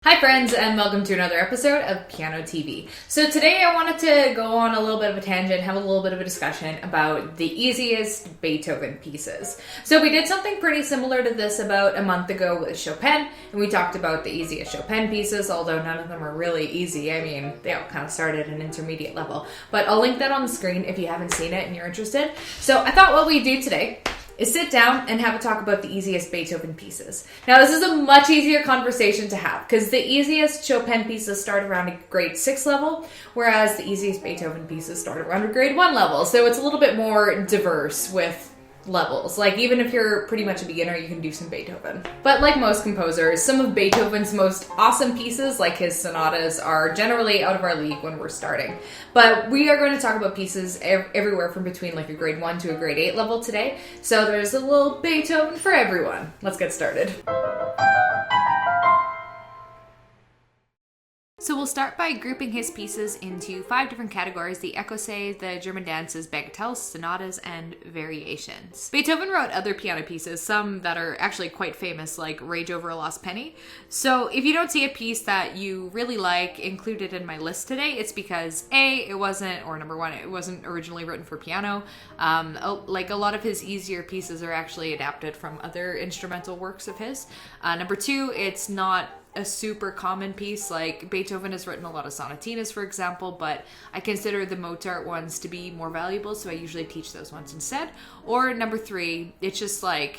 Hi friends, and welcome to another episode of pianoTV. So today I wanted to go on a little bit of a tangent, have a little bit of a discussion about the easiest Beethoven pieces. So we did something pretty similar to this about a month ago with Chopin, and we talked about the easiest Chopin pieces, although none of them are really easy. I mean, they all kind of start at an intermediate level. But I'll link that on the screen if you haven't seen it and you're interested. So I thought what we'd do today is sit down and have a talk about the easiest Beethoven pieces. Now, this is a much easier conversation to have because the easiest Chopin pieces start around a grade 6 level, whereas the easiest Beethoven pieces start around a grade 1 level. So it's a little bit more diverse with levels. Like, even if you're pretty much a beginner, you can do some Beethoven. But like most composers, some of Beethoven's most awesome pieces, like his sonatas, are generally out of our league when we're starting. But we are going to talk about pieces everywhere from between like a grade 1 to a grade 8 level today. So there's a little Beethoven for everyone. Let's get started. So we'll start by grouping his pieces into 5 different categories: the écossais, the German dances, bagatelles, sonatas, and variations. Beethoven wrote other piano pieces, some that are actually quite famous, like Rage Over a Lost Penny. So if you don't see a piece that you really like included in my list today, it's because A, it wasn't, or number one, it wasn't originally written for piano. Like a lot of his easier pieces are actually adapted from other instrumental works of his. Number two, it's not a super common piece. Like Beethoven has written a lot of sonatinas, for example, but I consider the Mozart ones to be more valuable, so I usually teach those ones instead. Or number three, it's just like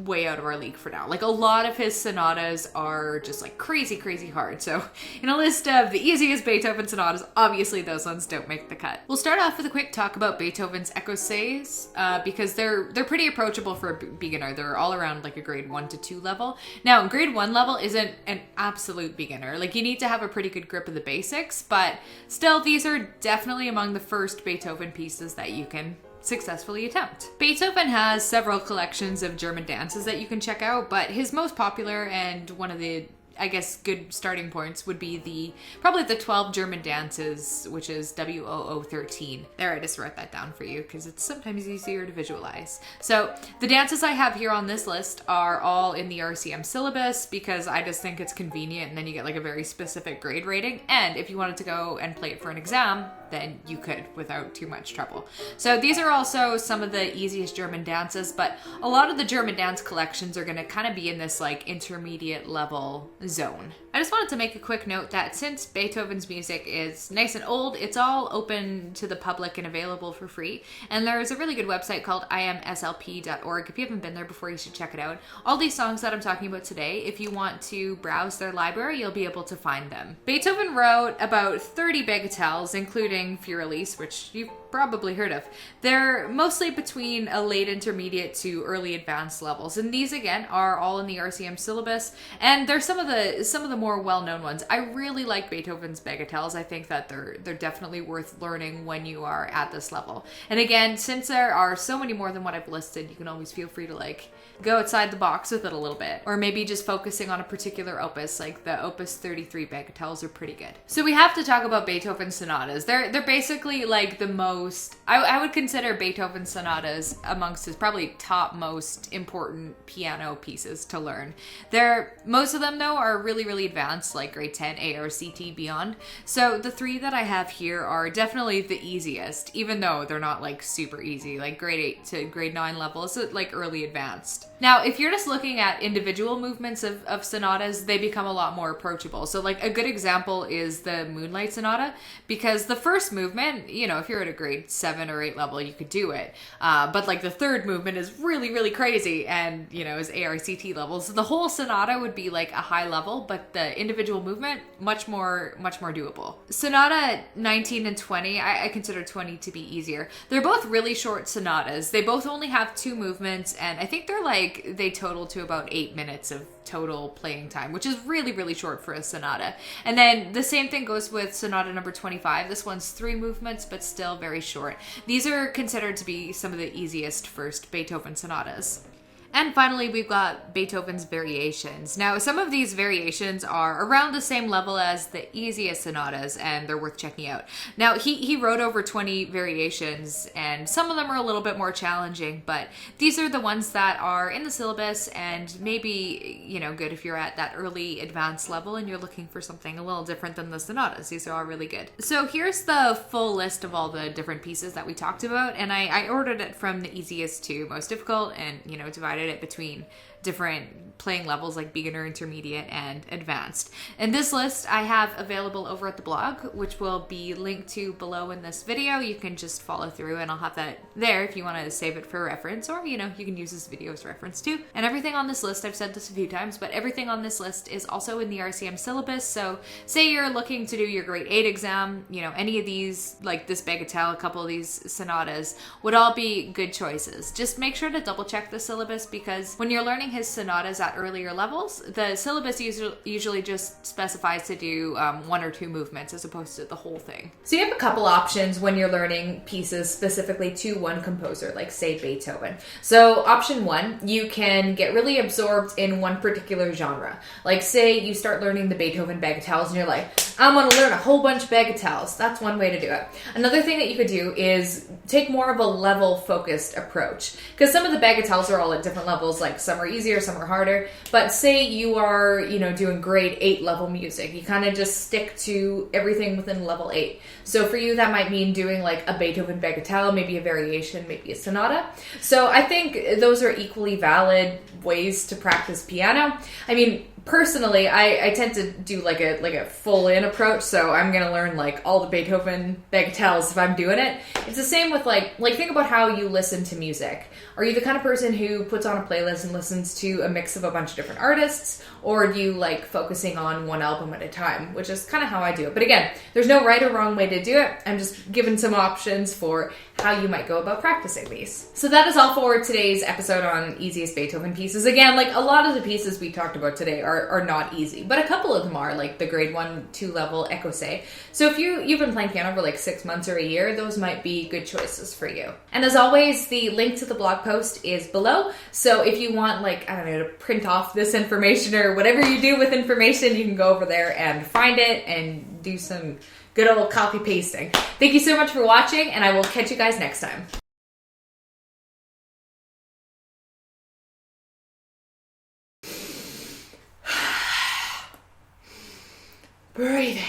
way out of our league for now. Like a lot of his sonatas are just like crazy hard. So in a list of the easiest Beethoven sonatas, obviously those ones don't make the cut. We'll start off with a quick talk about Beethoven's écossais because they're pretty approachable for a beginner. They're all around like a grade 1 to 2 level. Now, grade 1 level isn't an absolute beginner. Like you need to have a pretty good grip of the basics, but still these are definitely among the first Beethoven pieces that you can successfully attempt. Beethoven has several collections of German dances that you can check out, but his most popular and one of the, I guess, good starting points would be probably the 12 German dances, which is WOO13. There, I just wrote that down for you because it's sometimes easier to visualize. So the dances I have here on this list are all in the RCM syllabus because I just think it's convenient, and then you get like a very specific grade rating. And if you wanted to go and play it for an exam, then you could without too much trouble. So these are also some of the easiest German dances, but a lot of the German dance collections are going to kind of be in this like intermediate level zone. I just wanted to make a quick note that since Beethoven's music is nice and old, it's all open to the public and available for free. And there's a really good website called imslp.org. If you haven't been there before, you should check it out. All these songs that I'm talking about today, if you want to browse their library, you'll be able to find them. Beethoven wrote about 30 bagatelles, including Furelise, which you've probably heard of. They're mostly between a late intermediate to early advanced levels, and these again are all in the RCM syllabus, and they're some of the more well-known ones. I really like Beethoven's bagatelles. I think that they're definitely worth learning when you are at this level. And again, since there are so many more than what I've listed, you can always feel free to like go outside the box with it a little bit, or maybe just focusing on a particular opus, like the opus 33 bagatelles are pretty good. So we have to talk about Beethoven sonatas. They're basically like the most, I would consider Beethoven sonatas amongst his probably top most important piano pieces to learn. Most of them though are really advanced, like grade 10, ARCT, beyond. So the 3 that I have here are definitely the easiest, even though they're not like super easy, like grade 8 to grade 9 levels, like early advanced. Now, if you're just looking at individual movements of sonatas, they become a lot more approachable. So like a good example is the Moonlight Sonata, because the first movement, you know, if you're at a grade 7 or 8 level, you could do it. But like the third movement is really crazy and, you know, is ARCT levels. So the whole sonata would be like a high level, but the individual movement, much more doable. Sonata 19 and 20, I consider 20 to be easier. They're both really short sonatas. They both only have 2 movements, and I think they total to about 8 minutes of total playing time, which is really short for a sonata. And then the same thing goes with sonata number 25. This one's 3 movements, but still very short. These are considered to be some of the easiest first Beethoven sonatas. And finally, we've got Beethoven's variations. Now, some of these variations are around the same level as the easiest sonatas, and they're worth checking out. Now, he wrote over 20 variations, and some of them are a little bit more challenging, but these are the ones that are in the syllabus and maybe, you know, good if you're at that early advanced level and you're looking for something a little different than the sonatas. These are all really good. So here's the full list of all the different pieces that we talked about, and I ordered it from the easiest to most difficult, and, you know, divided it between different playing levels like beginner, intermediate, and advanced. And this list I have available over at the blog, which will be linked to below in this video. You can just follow through and I'll have that there if you want to save it for reference, or, you know, you can use this video as reference too. And everything on this list, I've said this a few times, but everything on this list is also in the RCM syllabus. So say you're looking to do your grade 8 exam, you know, any of these, like this bagatelle, a couple of these sonatas, would all be good choices. Just make sure to double check the syllabus, because when you're learning his sonatas at earlier levels, the syllabus usually just specifies to do 1 or 2 movements as opposed to the whole thing. So you have a couple options when you're learning pieces specifically to one composer, like say Beethoven. So option 1, you can get really absorbed in one particular genre. Like say you start learning the Beethoven bagatelles and you're like, I'm going to learn a whole bunch of bagatelles. That's one way to do it. Another thing that you could do is take more of a level focused approach, because some of the bagatelles are all at different levels, like some are easier, some are harder. But say you are, you know, doing grade 8 level music, you kind of just stick to everything within level 8. So for you, that might mean doing like a Beethoven bagatelle, maybe a variation, maybe a sonata. So I think those are equally valid ways to practice piano. I mean, personally, I tend to do like a full-in approach, so I'm gonna learn like all the Beethoven bagatelles if I'm doing it. It's the same with like think about how you listen to music. Are you the kind of person who puts on a playlist and listens to a mix of a bunch of different artists, or do you like focusing on one album at a time, which is kind of how I do it. But again, there's no right or wrong way to do it. I'm just giving some options for how you might go about practicing these. So that is all for today's episode on easiest Beethoven pieces. Again, like a lot of the pieces we talked about today are not easy, but a couple of them are, like the grade 1, 2 level écossais. So if you've been playing piano for like 6 months or a year, those might be good choices for you. And as always, the link to the blog post is below. So if you want, like, I don't know, to print off this information or whatever you do with information, you can go over there and find it and do some good old copy pasting. Thank you so much for watching, and I will catch you guys next time. Breathing.